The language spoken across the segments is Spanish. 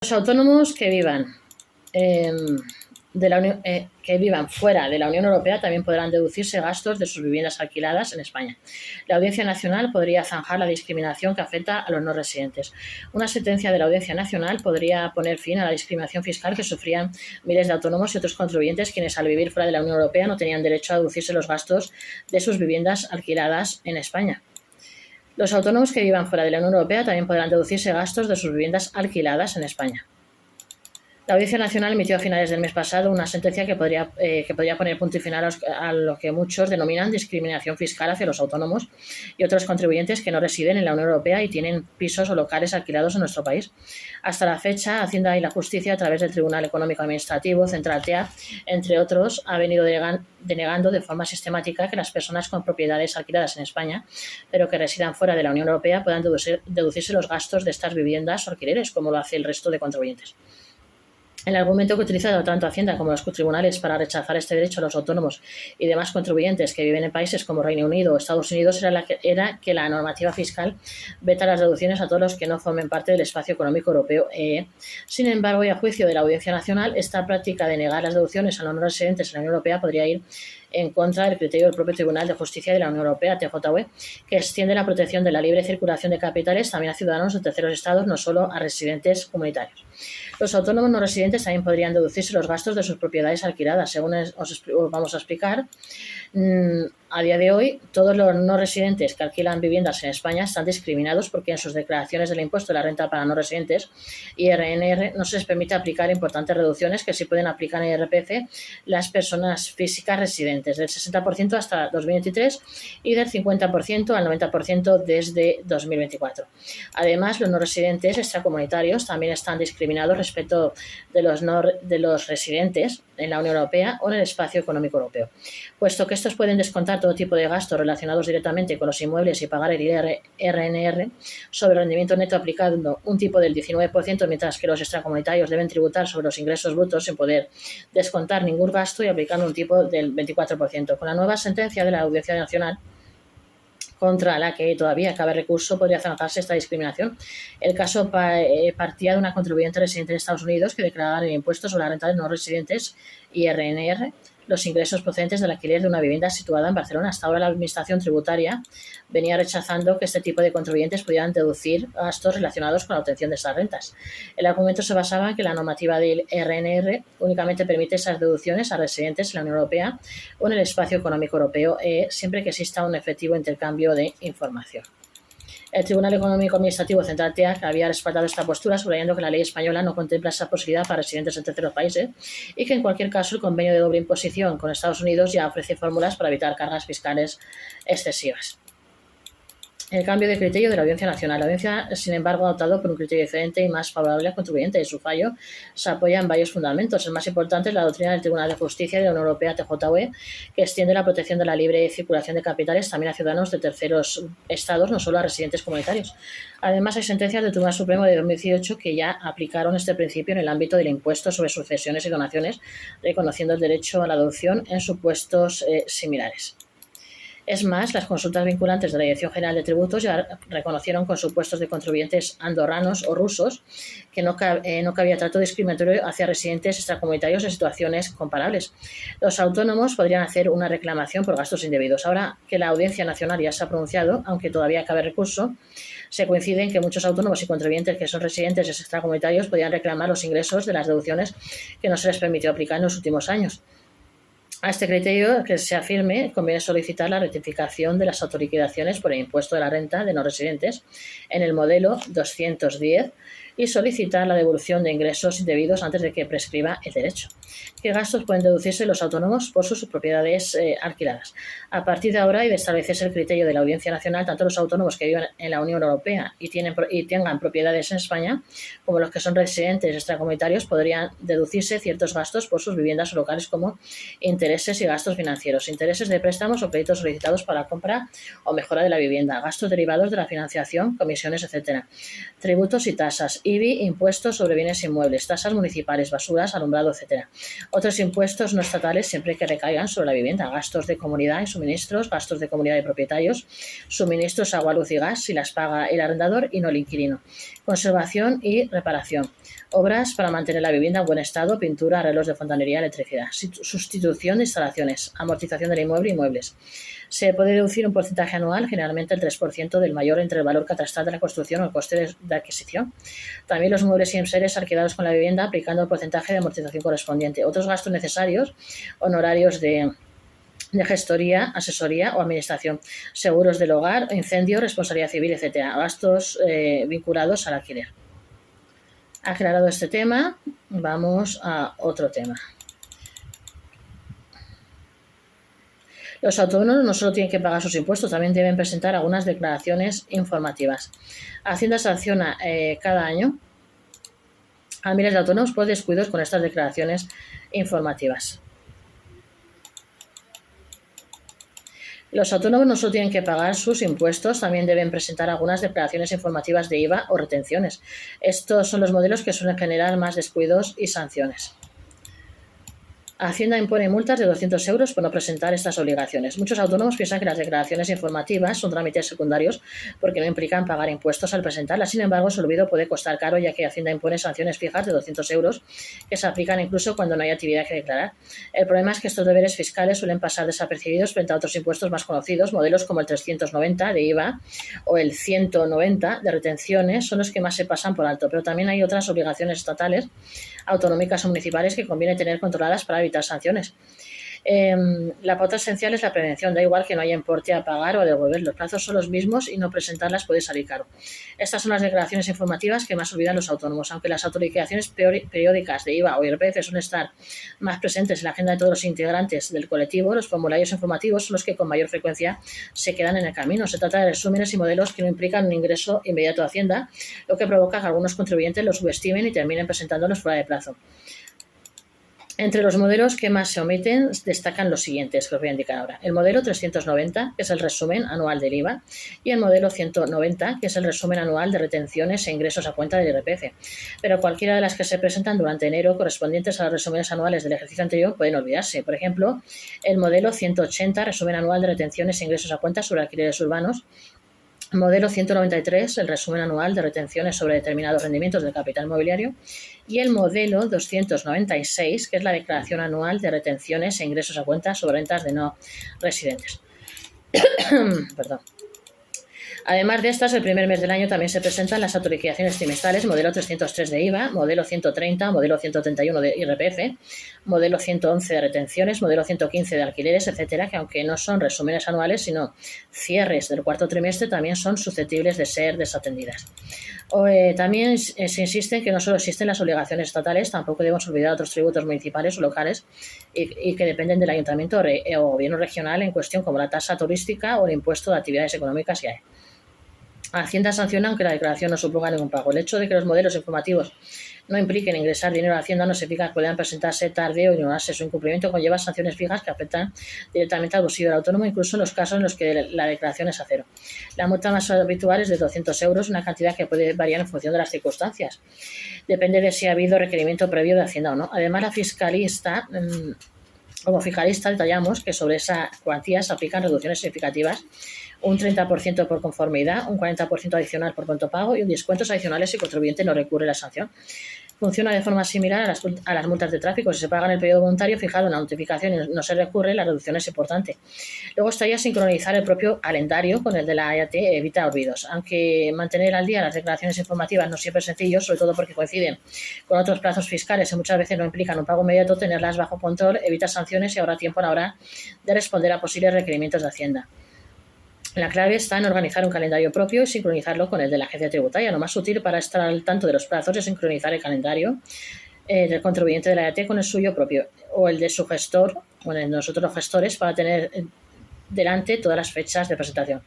Los autónomos que vivan que vivan fuera de la Unión Europea también podrán deducirse gastos de sus viviendas alquiladas en España. La Audiencia Nacional podría zanjar la discriminación que afecta a los no residentes. Una sentencia de la Audiencia Nacional podría poner fin a la discriminación fiscal que sufrían miles de autónomos y otros contribuyentes quienes al vivir fuera de la Unión Europea no tenían derecho a deducirse los gastos de sus viviendas alquiladas en España. Los autónomos que vivan fuera de la Unión Europea también podrán deducirse gastos de sus viviendas alquiladas en España. La Audiencia Nacional emitió a finales del mes pasado una sentencia que podría poner punto y final a lo que muchos denominan discriminación fiscal hacia los autónomos y otros contribuyentes que no residen en la Unión Europea y tienen pisos o locales alquilados en nuestro país. Hasta la fecha, Hacienda y la Justicia, a través del Tribunal Económico Administrativo, Central-TEA, entre otros, ha venido denegando de forma sistemática que las personas con propiedades alquiladas en España, pero que residan fuera de la Unión Europea, puedan deducirse los gastos de estas viviendas o alquileres, como lo hace el resto de contribuyentes. El argumento que ha utilizado tanto Hacienda como los tribunales para rechazar este derecho a los autónomos y demás contribuyentes que viven en países como Reino Unido o Estados Unidos era que la normativa fiscal veta las deducciones a todos los que no formen parte del espacio económico europeo EE. Sin embargo, y a juicio de la Audiencia Nacional, esta práctica de negar las deducciones a los no residentes en la Unión Europea podría ir en contra del criterio del propio Tribunal de Justicia de la Unión Europea, TJUE, que extiende la protección de la libre circulación de capitales también a ciudadanos de terceros estados, no solo a residentes comunitarios. Los autónomos no residentes también podrían deducirse los gastos de sus propiedades alquiladas. Según os vamos a explicar, a día de hoy, todos los no residentes que alquilan viviendas en España están discriminados porque en sus declaraciones del impuesto de la renta para no residentes, IRNR, no se les permite aplicar importantes reducciones que sí pueden aplicar en IRPF las personas físicas residentes, del 60% hasta 2023 y del 50% al 90% desde 2024. Además, los no residentes extracomunitarios también están discriminados respecto de los residentes en la Unión Europea o en el espacio económico europeo, puesto que estos pueden descontar todo tipo de gastos relacionados directamente con los inmuebles y pagar el IRNR sobre el rendimiento neto aplicando un tipo del 19%, mientras que los extracomunitarios deben tributar sobre los ingresos brutos sin poder descontar ningún gasto y aplicando un tipo del 24%. Con la nueva sentencia de la Audiencia Nacional, contra la que todavía cabe recurso, podría zanjarse esta discriminación. El caso partía de una contribuyente residente en Estados Unidos que declaraba el impuesto sobre la renta de no residentes, IRNR, los ingresos procedentes del alquiler de una vivienda situada en Barcelona. Hasta ahora la Administración Tributaria venía rechazando que este tipo de contribuyentes pudieran deducir gastos relacionados con la obtención de estas rentas. El argumento se basaba en que la normativa del IRNR únicamente permite esas deducciones a residentes en la Unión Europea o en el espacio económico europeo, siempre que exista un efectivo intercambio de información. El Tribunal Económico Administrativo Central TEA había respaldado esta postura, subrayando que la ley española no contempla esa posibilidad para residentes de terceros países y que, en cualquier caso, el convenio de doble imposición con Estados Unidos ya ofrece fórmulas para evitar cargas fiscales excesivas. El cambio de criterio de la Audiencia Nacional. La Audiencia, sin embargo, ha optado por un criterio diferente y más favorable al contribuyente. Y su fallo se apoya en varios fundamentos. El más importante es la doctrina del Tribunal de Justicia de la Unión Europea, TJUE, que extiende la protección de la libre circulación de capitales también a ciudadanos de terceros estados, no solo a residentes comunitarios. Además, hay sentencias del Tribunal Supremo de 2018 que ya aplicaron este principio en el ámbito del impuesto sobre sucesiones y donaciones, reconociendo el derecho a la adopción en supuestos similares. Es más, las consultas vinculantes de la Dirección General de Tributos ya reconocieron con supuestos de contribuyentes andorranos o rusos que no cabía trato discriminatorio hacia residentes extracomunitarios en situaciones comparables. Los autónomos podrían hacer una reclamación por gastos indebidos. Ahora que la Audiencia Nacional ya se ha pronunciado, aunque todavía cabe recurso, se coincide en que muchos autónomos y contribuyentes que son residentes extracomunitarios podrían reclamar los ingresos de las deducciones que no se les permitió aplicar en los últimos años. A este criterio que se afirme, conviene solicitar la rectificación de las autoliquidaciones por el impuesto de la renta de no residentes en el modelo 210 y solicitar la devolución de ingresos indebidos antes de que prescriba el derecho. ¿Qué gastos pueden deducirse los autónomos por sus propiedades alquiladas? A partir de ahora y de establecerse el criterio de la Audiencia Nacional, tanto los autónomos que viven en la Unión Europea y tengan propiedades en España, como los que son residentes extracomunitarios, podrían deducirse ciertos gastos por sus viviendas o locales, como intereses y gastos financieros, intereses de préstamos o créditos solicitados para la compra o mejora de la vivienda, gastos derivados de la financiación, comisiones, etc., tributos y tasas, IBI, impuestos sobre bienes inmuebles, tasas municipales, basuras, alumbrado, etc. Otros impuestos no estatales siempre que recaigan sobre la vivienda, gastos de comunidad y suministros, gastos de comunidad de propietarios, suministros, agua, luz y gas si las paga el arrendador y no el inquilino, conservación y reparación, obras para mantener la vivienda en buen estado, pintura, arreglos de fontanería, electricidad, sustitución de instalaciones, amortización del inmueble y muebles. Se puede deducir un porcentaje anual, generalmente el 3% del mayor entre el valor catastral de la construcción o el coste de adquisición. También los muebles y enseres alquilados con la vivienda aplicando el porcentaje de amortización correspondiente. Otros gastos necesarios, honorarios de gestoría, asesoría o administración, seguros del hogar, incendio, responsabilidad civil, etc. Gastos vinculados al alquiler. Aclarado este tema, vamos a otro tema. Los autónomos no solo tienen que pagar sus impuestos, también deben presentar algunas declaraciones informativas. Hacienda sanciona cada año a miles de autónomos por descuidos con estas declaraciones informativas. Los autónomos no solo tienen que pagar sus impuestos, también deben presentar algunas declaraciones informativas de IVA o retenciones. Estos son los modelos que suelen generar más descuidos y sanciones. Hacienda impone multas de 200 euros por no presentar estas obligaciones. Muchos autónomos piensan que las declaraciones informativas son trámites secundarios porque no implican pagar impuestos al presentarlas. Sin embargo, su olvido puede costar caro, ya que Hacienda impone sanciones fijas de 200 euros que se aplican incluso cuando no hay actividad que declarar. El problema es que estos deberes fiscales suelen pasar desapercibidos frente a otros impuestos más conocidos. Modelos como el 390 de IVA o el 190 de retenciones son los que más se pasan por alto, pero también hay otras obligaciones estatales, autonómicas o municipales que conviene tener controladas para evitar sanciones. La pauta esencial es la prevención. Da igual que no haya importe a pagar o a devolver. Los plazos son los mismos y no presentarlas puede salir caro. Estas son las declaraciones informativas que más olvidan los autónomos. Aunque las autorizaciones periódicas de IVA o IRPF suelen estar más presentes en la agenda de todos los integrantes del colectivo, los formularios informativos son los que con mayor frecuencia se quedan en el camino. Se trata de resúmenes y modelos que no implican un ingreso inmediato a Hacienda, lo que provoca que algunos contribuyentes los subestimen y terminen presentándolos fuera de plazo. Entre los modelos que más se omiten destacan los siguientes, que os voy a indicar ahora. El modelo 390, que es el resumen anual del IVA, y el modelo 190, que es el resumen anual de retenciones e ingresos a cuenta del IRPF. Pero cualquiera de las que se presentan durante enero, correspondientes a los resúmenes anuales del ejercicio anterior, pueden olvidarse. Por ejemplo, el modelo 180, resumen anual de retenciones e ingresos a cuenta sobre alquileres urbanos. Modelo 193, el resumen anual de retenciones sobre determinados rendimientos del capital mobiliario. Y el modelo 296, que es la declaración anual de retenciones e ingresos a cuenta sobre rentas de no residentes. Perdón. Además de estas, el primer mes del año también se presentan las autorizaciones trimestrales, modelo 303 de IVA, modelo 130, modelo 131 de IRPF, modelo 111 de retenciones, modelo 115 de alquileres, etcétera, que aunque no son resúmenes anuales, sino cierres del cuarto trimestre, también son susceptibles de ser desatendidas. También se insiste en que no solo existen las obligaciones estatales, tampoco debemos olvidar otros tributos municipales o locales y que dependen del ayuntamiento o gobierno regional en cuestión, como la tasa turística o el impuesto de actividades económicas que hay. Hacienda sanciona aunque la declaración no suponga ningún pago. El hecho de que los modelos informativos no impliquen ingresar dinero a Hacienda no significa que puedan presentarse tarde o ignorarse. Su incumplimiento conlleva sanciones fijas que afectan directamente al bolsillo del autónomo, incluso en los casos en los que la declaración es a cero. La multa más habitual es de 200 euros, una cantidad que puede variar en función de las circunstancias. Depende de si ha habido requerimiento previo de Hacienda o no. Además, como fiscalista detallamos que sobre esa cuantía se aplican reducciones significativas, un 30% por conformidad, un 40% adicional por pronto pago y un descuentos adicionales si el contribuyente no recurre la sanción. Funciona de forma similar a las multas de tráfico. Si se paga en el periodo voluntario fijado en la notificación y no se recurre, la reducción es importante. Luego estaría sincronizar el propio calendario con el de la EAT, evita olvidos. Aunque mantener al día las declaraciones informativas no siempre es sencillo, sobre todo porque coinciden con otros plazos fiscales y muchas veces no implican un pago inmediato, tenerlas bajo control evita sanciones y ahorra tiempo a la hora de responder a posibles requerimientos de Hacienda. La clave está en organizar un calendario propio y sincronizarlo con el de la agencia tributaria. Lo más útil para estar al tanto de los plazos es sincronizar el calendario del contribuyente de la EAT con el suyo propio o el de su gestor o el de nosotros los gestores para tener delante todas las fechas de presentación.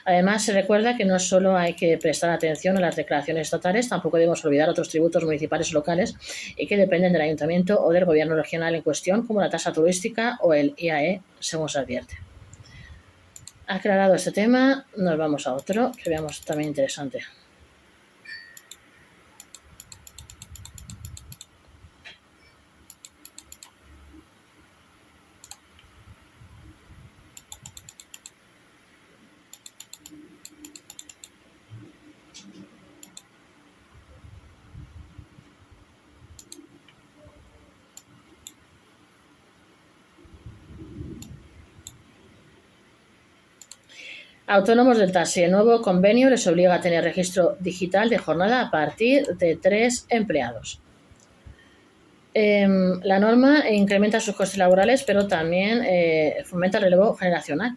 Además, se recuerda que no solo hay que prestar atención a las declaraciones estatales, tampoco debemos olvidar otros tributos municipales o locales y que dependen del ayuntamiento o del gobierno regional en cuestión, como la tasa turística o el IAE, según se advierte. Aclarado este tema, nos vamos a otro que veamos también interesante. Autónomos del taxi. El nuevo convenio les obliga a tener registro digital de jornada a partir de 3 empleados. La norma incrementa sus costes laborales, pero también fomenta el relevo generacional.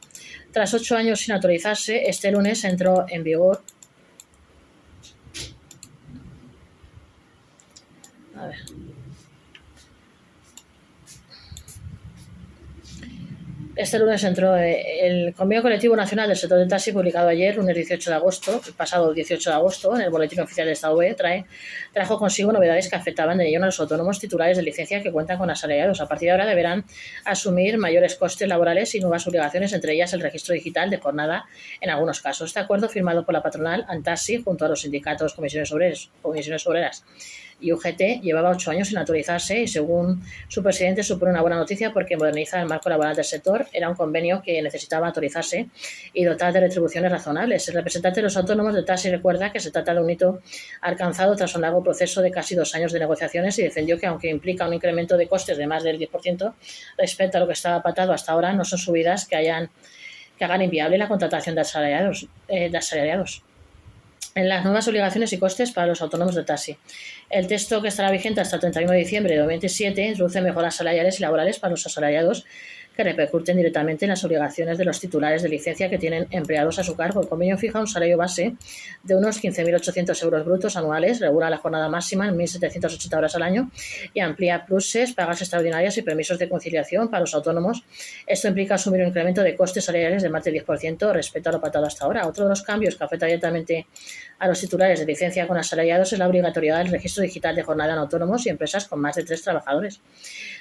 Tras 8 años sin autorizarse, este lunes entró en vigor. A ver. Este lunes entró el Convenio Colectivo Nacional del Sector del Taxi, publicado ayer, lunes 18 de agosto, el pasado 18 de agosto, en el Boletín Oficial del Estado B, trajo consigo novedades que afectaban de lleno a los autónomos titulares de licencia que cuentan con asalariados. A partir de ahora deberán asumir mayores costes laborales y nuevas obligaciones, entre ellas el registro digital de jornada en algunos casos. Este acuerdo, firmado por la patronal Antaxi junto a los sindicatos Comisiones Obreras y UGT, llevaba 8 años sin autorizarse y, según su presidente, supone una buena noticia porque moderniza el marco laboral del sector. Era un convenio que necesitaba autorizarse y dotar de retribuciones razonables. El representante de los autónomos de taxi recuerda que se trata de un hito alcanzado tras un largo proceso de casi 2 años de negociaciones y defendió que, aunque implica un incremento de costes de más del 10% respecto a lo que estaba pactado hasta ahora, no son subidas que hagan inviable la contratación de asalariados. En las nuevas obligaciones y costes para los autónomos de taxi. El texto, que estará vigente hasta el 31 de diciembre de 2027, introduce mejoras salariales y laborales para los asalariados que repercuten directamente en las obligaciones de los titulares de licencia que tienen empleados a su cargo. El convenio fija un salario base de unos 15.800 euros brutos anuales, regula la jornada máxima en 1.780 horas al año y amplía pluses, pagas extraordinarias y permisos de conciliación para los autónomos. Esto implica asumir un incremento de costes salariales de más del 10% respecto a lo pactado hasta ahora. Otro de los cambios que afecta directamente a los titulares de licencia con asalariados es la obligatoriedad del registro digital de jornada en autónomos y empresas con más de 3 trabajadores.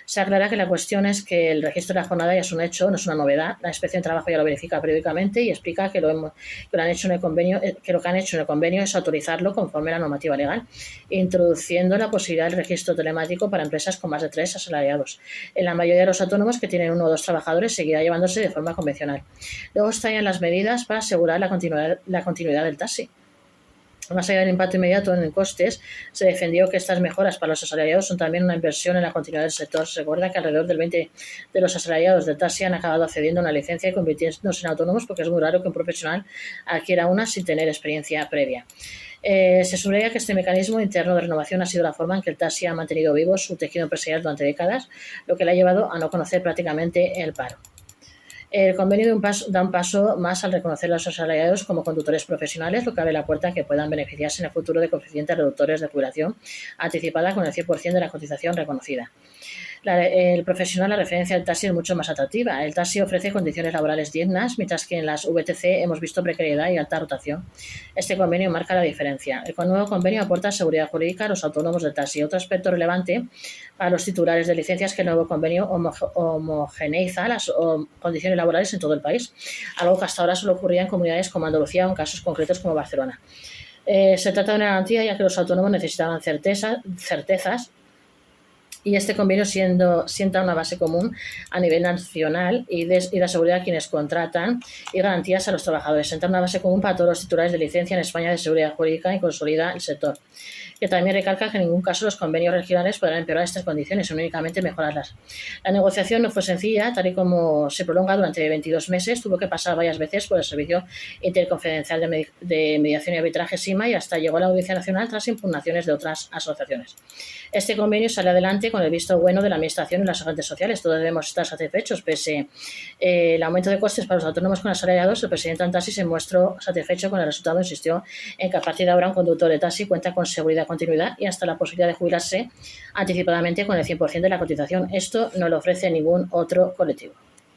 Se aclara que la cuestión es que el registro de la jornada ya es un hecho, no es una novedad. La Inspección de Trabajo ya lo verifica periódicamente y explica que lo que han hecho en el convenio es autorizarlo conforme a la normativa legal, introduciendo la posibilidad del registro telemático para empresas con más de 3 asalariados. En la mayoría de los autónomos que tienen 1 o 2 trabajadores seguirá llevándose de forma convencional. Luego están las medidas para asegurar la continuidad del taxi. Más allá del impacto inmediato en costes, se defendió que estas mejoras para los asalariados son también una inversión en la continuidad del sector. Se recuerda que alrededor del 20% de los asalariados del taxi han acabado accediendo a una licencia y convirtiéndose en autónomos, porque es muy raro que un profesional adquiera una sin tener experiencia previa. Se subraya que este mecanismo interno de renovación ha sido la forma en que el taxi ha mantenido vivo su tejido empresarial durante décadas, lo que le ha llevado a no conocer prácticamente el paro. El convenio da un paso más al reconocer a los asalariados como conductores profesionales, lo que abre la puerta a que puedan beneficiarse en el futuro de coeficientes reductores de jubilación anticipada con el 100% de la cotización reconocida. El profesional, la referencia del taxi es mucho más atractiva. El taxi ofrece condiciones laborales dignas, mientras que en las VTC hemos visto precariedad y alta rotación. Este convenio marca la diferencia. El nuevo convenio aporta seguridad jurídica a los autónomos del taxi. Otro aspecto relevante para los titulares de licencias es que el nuevo convenio homogeneiza las condiciones laborales en todo el país, algo que hasta ahora solo ocurría en comunidades como Andalucía o en casos concretos como Barcelona. Se trata de una garantía, ya que los autónomos necesitaban certezas, y este convenio sienta una base común a nivel nacional y da seguridad a quienes contratan y garantías a los trabajadores. Sienta una base común para todos los titulares de licencia en España de seguridad jurídica y consolida el sector. Que también recalca que en ningún caso los convenios regionales podrán empeorar estas condiciones, sino únicamente mejorarlas. La negociación no fue sencilla, tal y como se prolonga durante 22 meses, tuvo que pasar varias veces por el Servicio Interconfidencial de Mediación y Arbitraje SIMA y hasta llegó a la Audiencia Nacional tras impugnaciones de otras asociaciones. Este convenio sale adelante con el visto bueno de la Administración y los agentes sociales. Todos debemos estar satisfechos. Pese el aumento de costes para los autónomos con asalariados, el presidente Antaxi se mostró satisfecho con el resultado. Insistió en que a partir de ahora un conductor de taxi cuenta con seguridad, continuidad y hasta la posibilidad de jubilarse anticipadamente con el 100% de la cotización. Esto no lo ofrece ningún otro colectivo.